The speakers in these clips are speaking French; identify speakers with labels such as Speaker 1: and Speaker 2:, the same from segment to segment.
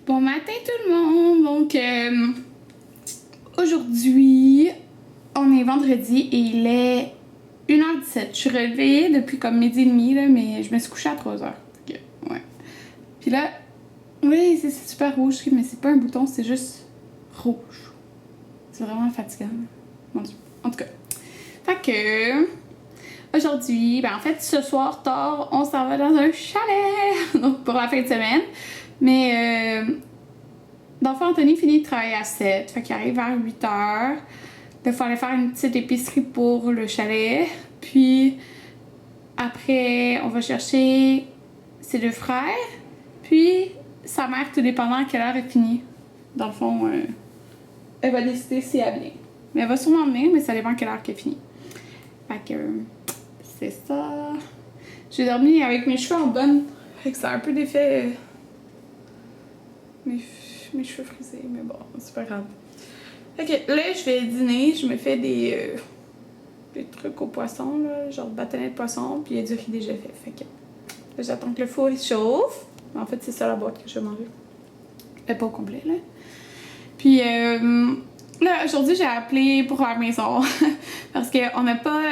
Speaker 1: Bon matin tout le monde! Donc, aujourd'hui, on est vendredi et il est 1h17. Je suis réveillée depuis comme midi et demi, là, mais je me suis couchée à 3h. Okay, ouais. Puis là, oui, c'est super rouge, mais c'est pas un bouton, c'est juste rouge. C'est vraiment fatigant. Mon Dieu. En tout cas. Fait que, aujourd'hui, ben en fait, ce soir tard, on s'en va dans un chalet! Donc, pour la fin de semaine. Mais, dans le fond, Anthony finit de travailler à 7, fait qu'il arrive vers 8h. Là, il faut aller faire une petite épicerie pour le chalet. Puis, après, on va chercher ses deux frères. Puis, sa mère, tout dépendant à quelle heure elle finit. Dans le fond, elle va décider si elle vient. Mais elle va sûrement venir, mais ça dépend à quelle heure qu'elle finit. Fait que, c'est ça. J'ai dormi avec mes cheveux en bonne. Fait que ça a un peu d'effet... mes cheveux frisés, mais bon, c'est pas grave. Ok, là, je vais dîner. Je me fais des trucs au poisson, là, genre bâtonnets de poisson, puis il y a du riz déjà fait. Fait que là, j'attends que le four il chauffe. En fait, c'est ça la boîte que je vais manger. Mais pas au complet, là. Puis, là, aujourd'hui, j'ai appelé pour la maison. Parce qu'on n'a pas...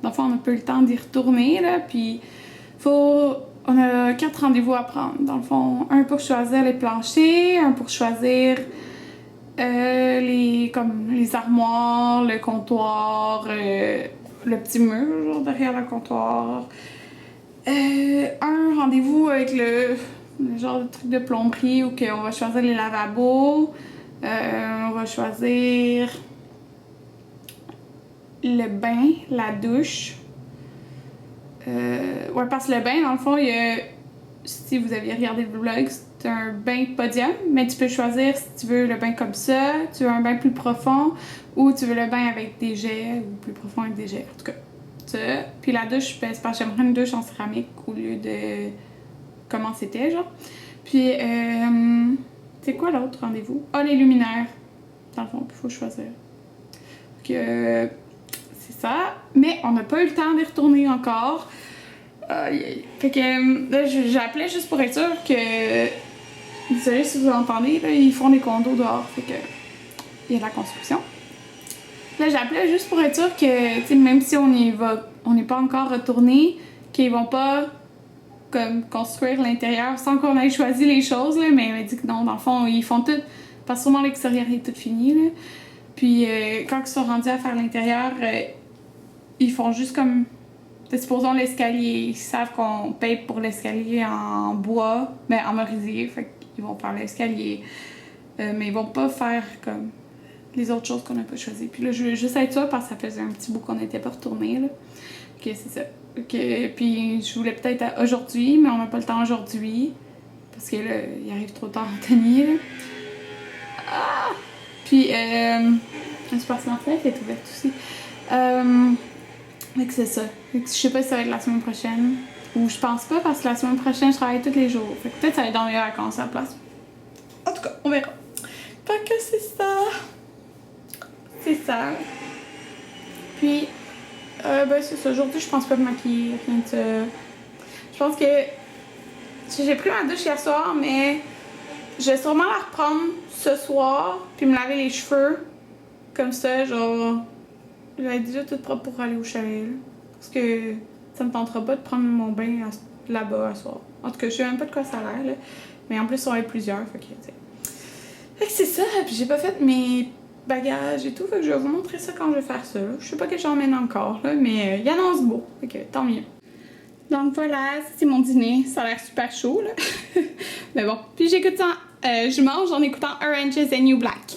Speaker 1: dans le fond, on n'a pas eu le temps d'y retourner, là. Puis, on a 4 rendez-vous à prendre. Dans le fond, un pour choisir les planchers, un pour choisir les armoires, le comptoir, le petit mur genre, derrière le comptoir. Un rendez-vous avec le genre de truc de plomberie où on va choisir les lavabos. On va choisir le bain, la douche. Ouais, parce que le bain, dans le fond, il y a, si vous aviez regardé le vlog, c'est un bain podium, mais tu peux choisir si tu veux le bain comme ça, tu veux un bain plus profond, ou tu veux le bain avec des jets, ou plus profond avec des jets, en tout cas. Ça. Puis la douche, c'est parce que j'aimerais une douche en céramique au lieu de comment c'était, genre. Puis, c'est quoi l'autre rendez-vous? Ah, les luminaires, dans le fond, qu'il faut choisir. Donc, c'est ça. Mais on n'a pas eu le temps d'y retourner encore. Fait que là, j'appelais juste pour être sûre que... Désolée si vous entendez, là, ils font des condos dehors, fait que... Il y a de la construction. Là, j'appelais juste pour être sûre que, tu sais, même si on n'est pas encore retourné, qu'ils vont pas, comme, construire l'intérieur sans qu'on ait choisi les choses, là, mais elle m'a dit que non, dans le fond, ils font tout... Parce que sûrement l'extérieur est tout fini, là. Puis, quand ils sont rendus à faire l'intérieur, ils font juste comme... Supposons l'escalier, ils savent qu'on paye pour l'escalier en bois, ben en merisier, fait qu'ils vont faire l'escalier. Mais ils vont pas faire comme les autres choses qu'on n'a pas choisies. Puis là, je voulais juste être sûre parce que ça faisait un petit bout qu'on n'était pas retourné, là. Ok, c'est ça. Puis je voulais peut-être aujourd'hui, mais on n'a pas le temps aujourd'hui. Parce que là, il arrive trop tard, Anthony, là. Ah! Puis, c'est parce que la fenêtre est ouverte aussi. Fait que c'est ça. Fait que je sais pas si ça va être la semaine prochaine. Ou je pense pas parce que la semaine prochaine, je travaille tous les jours. Fait que peut-être ça va être dans mes vacances à la place. En tout cas, on verra. Fait que c'est ça. C'est ça. Puis, ben c'est ça. Aujourd'hui, je pense pas me maquiller. Rien de ça. Je pense que j'ai pris ma douche hier soir, mais je vais sûrement la reprendre ce soir. Puis me laver les cheveux. Comme ça, genre... Je vais être déjà toute propre pour aller au chalet, là. Parce que ça me tentera pas de prendre mon bain là-bas à soir. En tout cas, je sais même pas de quoi ça a l'air, là. Mais en plus, on va être plusieurs, fait que, tu sais. Fait que c'est ça, puis j'ai pas fait mes bagages et tout, fait que je vais vous montrer ça quand je vais faire ça, là. Je sais pas que j'emmène encore, là, mais il annonce beau, fait que tant mieux. Donc voilà, c'est mon dîner. Ça a l'air super chaud, là. Mais bon, puis j'écoute ça, je mange en écoutant Orange is the New Black.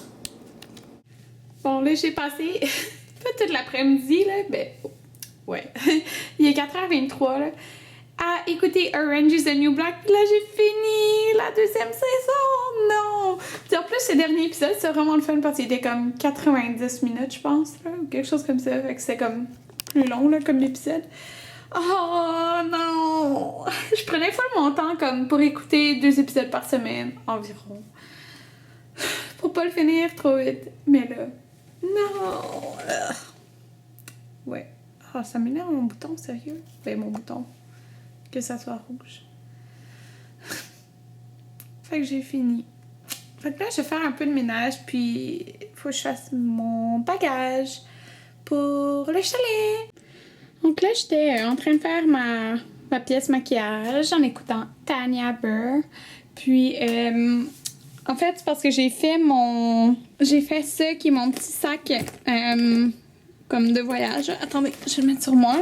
Speaker 1: Bon, là, j'ai passé... Pas toute l'après-midi, là, ben, ouais, il est 4h23, là, à écouter Orange is the New Black, puis là, j'ai fini la deuxième saison, non! Puis en plus, ce dernier épisode, c'est vraiment le fun, parce qu'il était comme 90 minutes, je pense, là, ou quelque chose comme ça, fait que c'était comme plus long, là, comme l'épisode. Oh, non! Je prenais full mon temps, comme, pour écouter 2 épisodes par semaine, environ. Pour pas le finir trop vite, mais là... Non! Ouais. Ah, ça m'énerve mon bouton, sérieux? Ben, mon bouton. Que ça soit rouge. Fait que j'ai fini. Fait que là, je vais faire un peu de ménage, puis faut que je fasse mon bagage pour le chalet. Donc là, j'étais en train de faire ma pièce maquillage en écoutant Tanya Burr. Puis, en fait, c'est parce que j'ai fait ça qui est mon petit sac comme de voyage. Attendez, je vais le mettre sur moi.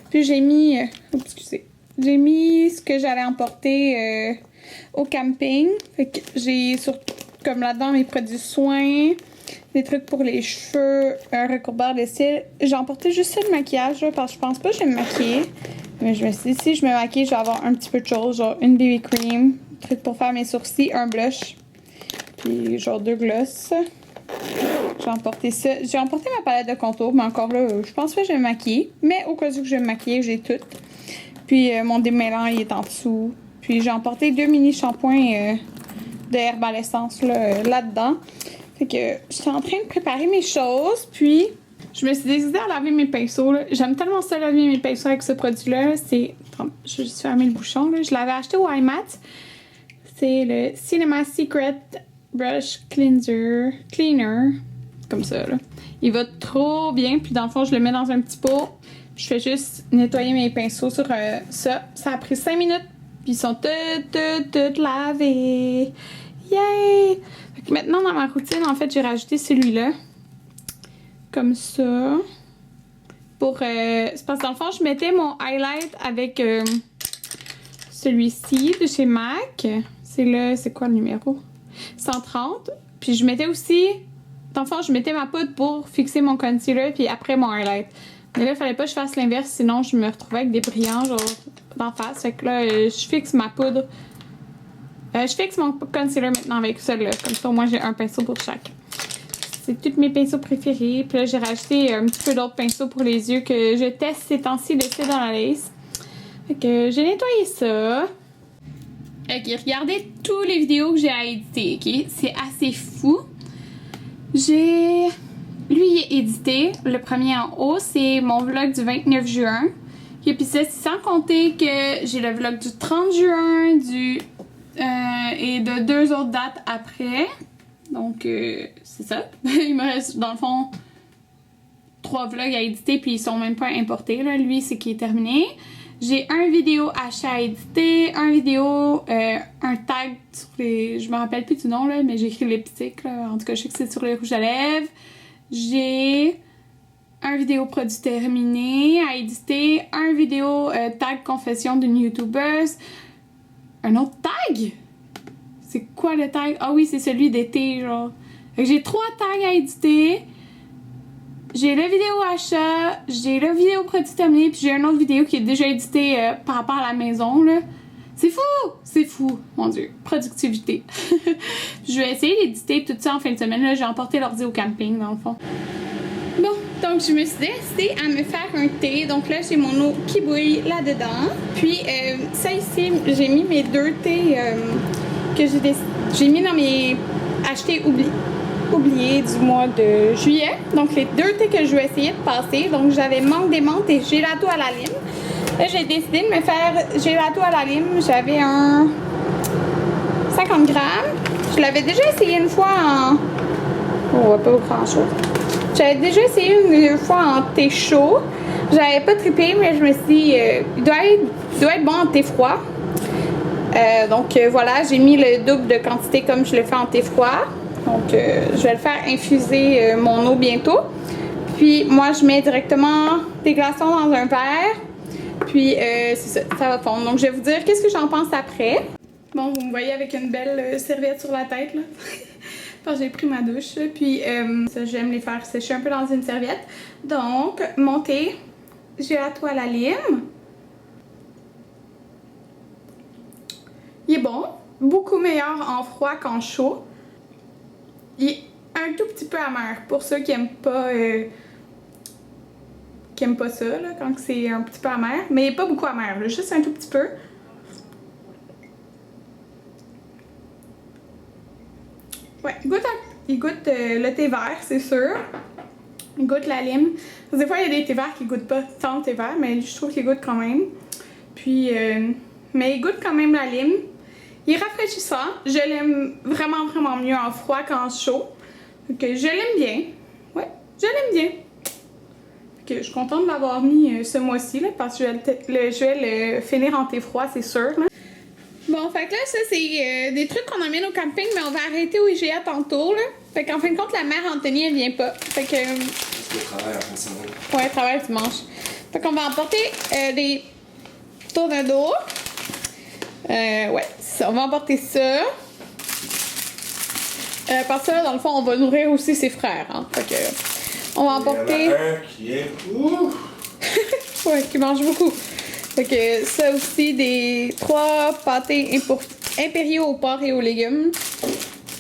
Speaker 1: Puis j'ai mis... excusez. J'ai mis ce que j'allais emporter au camping. Fait que j'ai surtout comme là-dedans mes produits soins, des trucs pour les cheveux, un recouvreur de cils. J'ai emporté juste ça de maquillage là, parce que je pense pas que je vais me maquiller. Mais je me suis dit, si je me maquille, je vais avoir un petit peu de choses, genre une BB cream, un truc pour faire mes sourcils, un blush, puis genre 2 gloss. J'ai emporté ça. J'ai emporté ma palette de contour, mais encore là, je pense pas que je vais me maquiller. Mais au cas où je vais me maquiller, j'ai tout. Puis mon démêlant, il est en dessous. Puis j'ai emporté 2 mini shampoings de Herbal Essence là-dedans. Fait que j'étais en train de préparer mes choses. Puis je me suis décidée à laver mes pinceaux. J'aime tellement ça laver mes pinceaux avec ce produit-là. C'est... Je vais juste fermer le bouchon. Là. Je l'avais acheté au iMat. C'est le Cinema Secret Brush Cleaner. Comme ça, là. Il va trop bien. Puis dans le fond, je le mets dans un petit pot. Je fais juste nettoyer mes pinceaux sur ça. Ça a pris 5 minutes. Puis ils sont toutes lavés. Yay! Fait que maintenant, dans ma routine, en fait, j'ai rajouté celui-là. Comme ça. Pour... c'est parce que dans le fond, je mettais mon highlight avec celui-ci de chez MAC. C'est quoi le numéro? 130. Puis je mettais aussi... Dans le fond, je mettais ma poudre pour fixer mon concealer. Puis après, mon highlight. Mais là, il fallait pas que je fasse l'inverse, sinon je me retrouvais avec des brillants genre d'en face. Fait que là, je fixe ma poudre. Je fixe mon concealer maintenant avec ça là. Comme ça, au moins j'ai un pinceau pour chaque. C'est tous mes pinceaux préférés. Puis là, j'ai rajouté un petit peu d'autres pinceaux pour les yeux que je teste ces temps-ci, laissés dans la lace. Fait que j'ai nettoyé ça. Ok, regardez toutes les vidéos que j'ai à éditer, ok? C'est assez fou. Lui, il est édité. Le premier en haut, c'est mon vlog du 29 juin. Et puis ça, c'est sans compter que j'ai le vlog du 30 juin et de 2 autres dates après. Donc, c'est ça. Il me reste, dans le fond, 3 vlogs à éditer, puis ils sont même pas importés. Là. Lui, c'est qui est terminé. J'ai un vidéo achat à éditer, un tag sur les... Je me rappelle plus du nom, là, mais j'ai écrit lipstick. Là. En tout cas, je sais que c'est sur les rouges à lèvres. J'ai un vidéo produit terminé à éditer, un vidéo tag confession d'une youtubeuse, un autre tag? C'est quoi le tag? Ah oui, c'est celui d'été, genre. J'ai 3 tags à éditer. J'ai le vidéo achat, j'ai le vidéo produit terminé, puis j'ai une autre vidéo qui est déjà éditée par rapport à la maison, là. C'est fou! C'est fou! Mon Dieu. Productivité. Je vais essayer d'éditer tout ça en fin de semaine. Là, j'ai emporté l'ordi au camping, dans le fond. Bon, donc je me suis décidée à me faire un thé. Donc là, j'ai mon eau qui bouille là-dedans. Puis, ça ici, j'ai mis mes 2 thés que j'ai mis dans mes achetés oubliés du mois de juillet. Donc, les 2 thés que je vais essayer de passer. Donc, j'avais mangue des menthes et gelato à la lime. Là, j'ai décidé de me faire gelato à la lime. J'avais un 50 grammes. Je l'avais déjà essayé une fois en... Oh, pas grand-chose. J'avais déjà essayé une fois en thé chaud. J'avais pas trippé, mais je me suis dit, il doit être bon en thé froid. Donc, voilà, j'ai mis le double de quantité comme je le fais en thé froid. Donc, je vais le faire infuser mon eau bientôt. Puis, moi, je mets directement des glaçons dans un verre. Puis, c'est ça, ça va fondre. Donc, je vais vous dire qu'est-ce que j'en pense après. Bon, vous me voyez avec une belle serviette sur la tête, là. Parce que j'ai pris ma douche. Puis, ça, j'aime les faire sécher un peu dans une serviette. Donc, mon thé, gelato à la lime. Il est bon. Beaucoup meilleur en froid qu'en chaud. Il est un tout petit peu amer pour ceux qui aiment pas... ça, là, quand c'est un petit peu amer. Mais pas beaucoup amer, là, juste un tout petit peu. Ouais, il goûte le thé vert, c'est sûr. Il goûte la lime. Des fois, il y a des thés verts qui goûtent pas tant le thé vert, mais je trouve qu'il goûte quand même. Puis, mais il goûte quand même la lime. Il est rafraîchissant. Je l'aime vraiment, vraiment mieux en froid qu'en chaud. Donc, je l'aime bien. Ouais, je l'aime bien. Je suis contente de l'avoir mis ce mois-ci, parce que je vais le finir en thé froid, c'est sûr. Là. Bon, fait que là, ça, c'est des trucs qu'on emmène au camping, mais on va arrêter au IGA tantôt, là. Fait qu'en fin de compte, la mère Anthony, elle vient pas. Fait que...
Speaker 2: Le travail après ça.
Speaker 1: Ouais, elle travaille dimanche. Fait qu'on va emporter des tournedos. Ouais, ça, on va emporter ça. Parce que là, dans le fond, on va nourrir aussi ses frères, hein. Fait que... On va emporter...
Speaker 2: Il y en a un qui est fou!
Speaker 1: Ouais, qui mange beaucoup. Fait que ça aussi, des 3 pâtés impériaux au porc et aux légumes.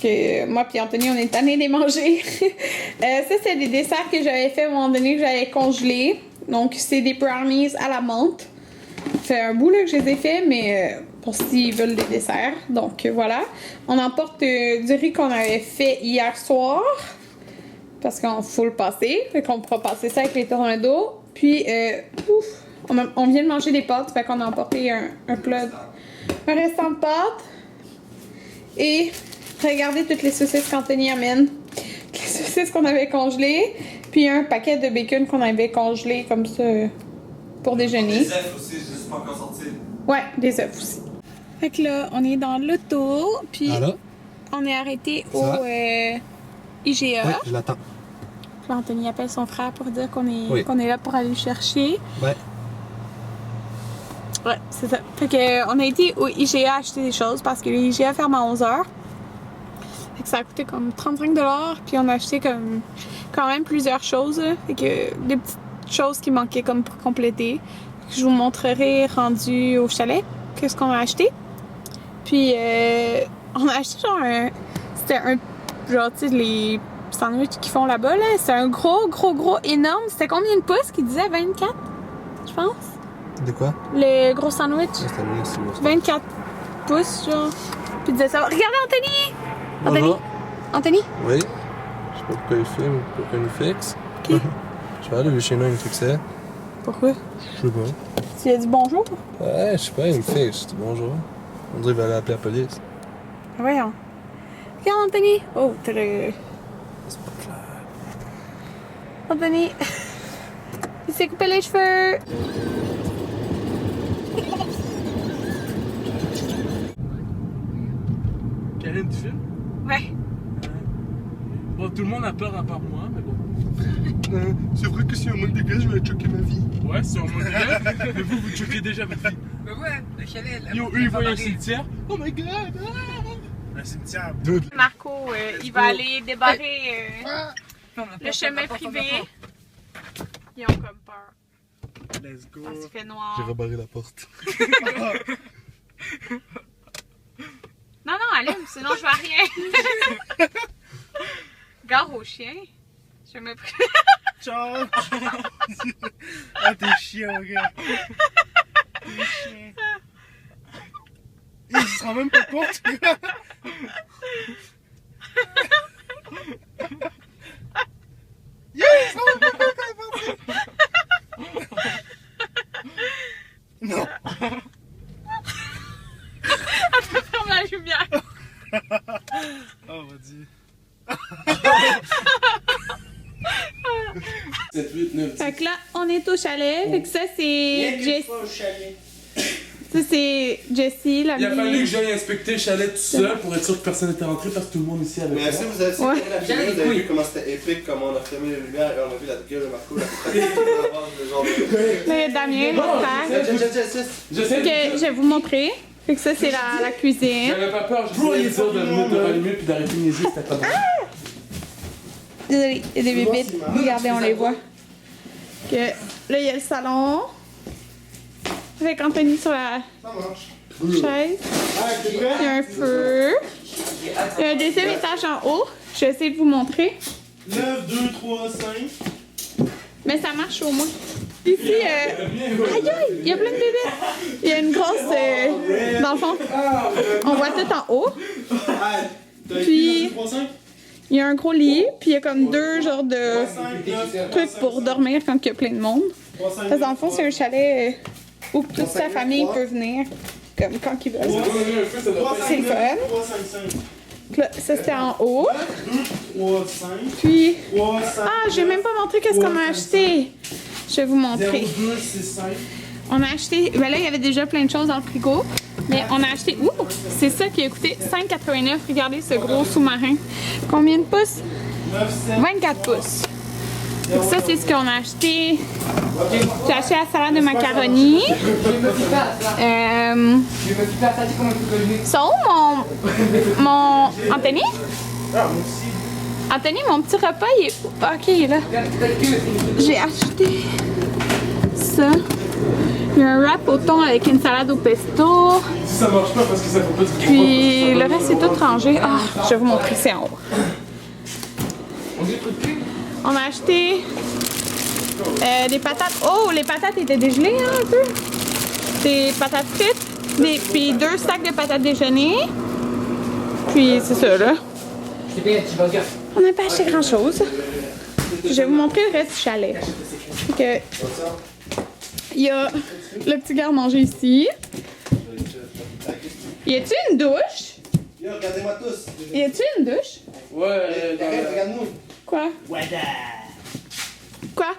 Speaker 1: Que moi puis Anthony, on est tannés de les manger. Ça, c'est des desserts que j'avais fait à un moment donné, que j'avais congelés. Donc, c'est des brownies à la menthe. Ça fait un bout là, que je les ai fait, mais pour s'ils veulent des desserts. Donc, voilà. On emporte du riz qu'on avait fait hier soir. Parce qu'on faut le passer. Fait qu'on pourra passer ça avec les tornados. Puis, on vient de manger des pâtes. Fait qu'on a emporté un plat, un restant de pâtes. Et regardez toutes les saucisses qu'Anthony amène. Les saucisses qu'on avait congelées. Puis un paquet de bacon qu'on avait congelé comme ça pour déjeuner.
Speaker 2: Des œufs aussi, je suis pas encore sorti.
Speaker 1: Ouais, des œufs aussi. Fait que là, on est dans l'auto. Puis, on est arrêté au IGA.
Speaker 3: Oui, je l'attends.
Speaker 1: Puis Anthony appelle son frère pour dire qu'on est là pour aller le chercher.
Speaker 3: Ouais.
Speaker 1: Ouais, c'est ça. Fait que on a été au IGA acheter des choses parce que le IGA ferme à 11h. Fait que ça a coûté comme 35$. Puis on a acheté comme quand même plusieurs choses. Là. Fait que des petites choses qui manquaient comme pour compléter. Je vous montrerai rendu au chalet qu'est-ce qu'on a acheté. Puis on a acheté genre c'était un genre tu sais les sandwichs qu'ils font là-bas là, c'est un gros énorme. C'était combien de pouces qu'ils disaient 24 je pense.
Speaker 3: De quoi?
Speaker 1: Le gros sandwich.
Speaker 3: C'est
Speaker 1: 24 pouces genre. Puis il disait ça. Regardez Anthony.
Speaker 3: Bonjour.
Speaker 1: Anthony.
Speaker 3: Oui. Je sais pas pourquoi il filme, pourquoi il nous fixe.
Speaker 1: Qui?
Speaker 3: Je sais pas, lui chez nous il me fixait.
Speaker 1: Pourquoi?
Speaker 3: Je sais pas.
Speaker 1: Tu lui as dit bonjour?
Speaker 3: Ouais, je sais pas, il me fixe. Je dis bonjour. On dirait qu'il va aller appeler la police.
Speaker 1: Voyons. Regarde Anthony. Oh, t'as le...
Speaker 3: C'est pas clair.
Speaker 1: Anthony. Il s'est coupé les cheveux.
Speaker 4: Karine, tu filmes?
Speaker 1: Ouais.
Speaker 4: Bon, tout le monde a peur à part moi, mais bon.
Speaker 3: C'est vrai que si on manque de gaz, je vais choquer ma vie.
Speaker 4: Ouais, c'est un monde de mais vous choquez déjà votre vie.
Speaker 5: Mais ouais, le chalet,
Speaker 4: Yo, eux, ils voient un cimetière. Oh my god! Ah!
Speaker 2: Un cimetière.
Speaker 1: Marco, il va aller débarrer le chemin privé. Ils ont comme peur.
Speaker 2: Let's go.
Speaker 1: Parce qu'il fait noir.
Speaker 3: J'ai rebarré la porte.
Speaker 1: Non, allume, sinon je vois rien. Gare au chien. Je me prie.
Speaker 2: Ciao. Ah, t'es chiant, gars. T'es chiant. Il se rend même pas compte, gars. Yo, il se rend même pas compte quand il est parti. Non.
Speaker 1: Attends, ferme la lumière.
Speaker 2: Oh, vas-y.
Speaker 4: 7, 8, 9,
Speaker 1: Fait que là, on est au chalet. Fait que ça, c'est Jessie. Ça, c'est Jessie, la
Speaker 4: Il a fallu que j'aille inspecter le chalet tout seul pour être sûr que personne n'était rentré parce que tout le monde ici avait
Speaker 2: Mais si
Speaker 4: peur.
Speaker 2: vous avez
Speaker 1: Ouais.
Speaker 2: la vidéo, vous avez vu comment c'était épique, comment on a fermé les lumières et on a vu la gueule de Marco, la
Speaker 1: Là, Damien, mon frère.
Speaker 4: Je sais
Speaker 1: Fait que je vais vous montrer. Fait que ça, c'est la cuisine.
Speaker 4: J'avais pas peur, j'essayais de dire de me mettre devant les murs puis d'arrêter mes yeux, c'était pas bon.
Speaker 1: Désolée, il y a des bébites. Regardez, on les voit. Que, là, il y a le salon. Avec Anthony sur la chaise. Il y a un feu. Il y a un deuxième étage en haut. Je vais essayer de vous montrer.
Speaker 2: 9, 2, 3, 5.
Speaker 1: Mais ça marche au moins. Ici, aïe aïe, il y a plein de bébites. Il y a une grosse... dans le fond, on voit tout en haut. Puis, il y a un gros lit. Puis, il y a comme deux genres de trucs pour dormir quand il y a plein de monde. Parce que dans le fond, c'est un chalet où toute sa famille peut venir. comme quand ils veulent.
Speaker 4: Un feu, ça doit pas
Speaker 1: C'est le fun.
Speaker 2: 3, 5, 5.
Speaker 1: Là, ça c'était en haut.
Speaker 2: 2, 3, 5.
Speaker 1: Puis,
Speaker 2: 3, 5.
Speaker 1: ah, j'ai même pas montré qu'est-ce qu'on a acheté. Je vais vous montrer.
Speaker 2: 2, 6, 5.
Speaker 1: On a acheté, ben là il y avait déjà plein de choses dans le frigo, mais on a acheté, ouh, c'est ça qui a coûté 5,89. Regardez ce gros sous-marin. Combien de pouces?
Speaker 2: 9, 7.
Speaker 1: 24 pouces. Donc ça c'est ce qu'on a acheté. J'ai acheté la salade de macaroni. Ça où mon Anthony? Anthony, mon petit repas, il est où? Ah, ok, il est là. J'ai acheté ça. Il y a un wrap au thon avec une salade au pesto.
Speaker 4: Si ça marche pas parce que ça fait pas du tout.
Speaker 1: Puis le reste, c'est tout rangé. Ah, je vais vous montrer, c'est en haut. On a acheté des patates. Oh, les patates étaient dégelées, hein, un peu. Des patates frites. Puis 2 sacs de patates déjeuner. Puis c'est ça, là. On n'a pas acheté grand-chose. Je vais vous montrer le reste du chalet. Donc, il y a le petit garde-manger ici. Y a-t-il une douche?
Speaker 2: Regardez-moi tous.
Speaker 1: Y a-t-il une douche?
Speaker 4: Ouais,
Speaker 2: Regarde-nous.
Speaker 1: Quoi? Quoi?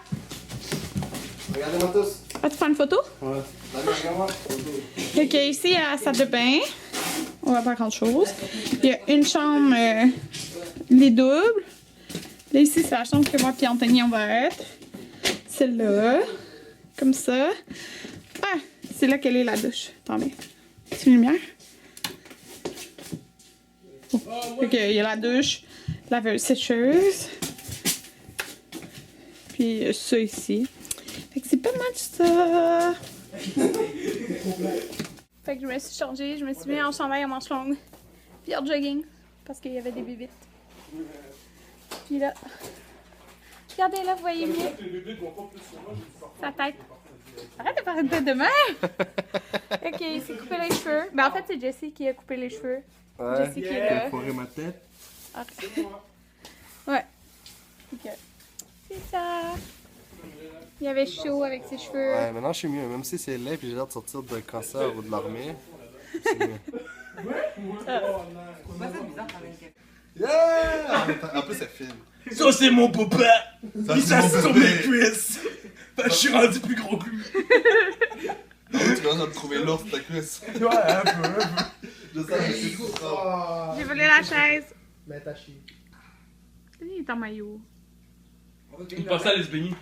Speaker 2: Regardez-moi tous.
Speaker 1: Ah, tu prends une photo?
Speaker 4: Ouais.
Speaker 2: Regarde-moi.
Speaker 1: Ok, ici, il y a la salle de bain. On va pas grand-chose. Il y a une chambre, les doubles. Là, ici, c'est la chambre que moi et Anthony, on va être. Celle-là. Comme ça. Ah! C'est là qu'elle est, la douche. Attendez. C'est une lumière? Oh. Ok, il y a la douche, laveuse sécheuse. Puis ça ici. Fait que c'est pas mal ça. Fait que je me suis changée, je me suis mis en chandail à manches longues. Puis en jogging. Parce qu'il y avait des bébites. Puis là. Regardez là, vous voyez mieux. Sa tête. Arrête de faire une tête de mère! Ok, il s'est coupé les cheveux. Ben en fait, c'est Jessie qui a coupé les cheveux.
Speaker 2: Ouais.
Speaker 1: Jessie qui est là.
Speaker 2: Fourrer ma tête.
Speaker 1: Ok. Ouais. Ok. C'est ça. Il avait chaud avec ses cheveux.
Speaker 3: Ouais, maintenant je suis mieux. Même si c'est laid puis j'ai l'air de sortir de cancer ou de l'armée. C'est mieux. Yeah! En plus, elle filme.
Speaker 4: Ça, c'est mon papa!
Speaker 3: Ça,
Speaker 4: Il
Speaker 3: c'est mon
Speaker 4: s'assit sur
Speaker 3: bébé.
Speaker 4: mes cuisses! Je suis rendu plus gros que lui!
Speaker 3: Tu commences à me trouver lourd sur ta cuisse.
Speaker 4: Ouais, un peu.
Speaker 3: Je sais que c'est tout ça.
Speaker 1: J'ai volé la chaise.
Speaker 2: Mais t'as chié.
Speaker 1: Il est en maillot.
Speaker 4: Il pensait à aller se baigner.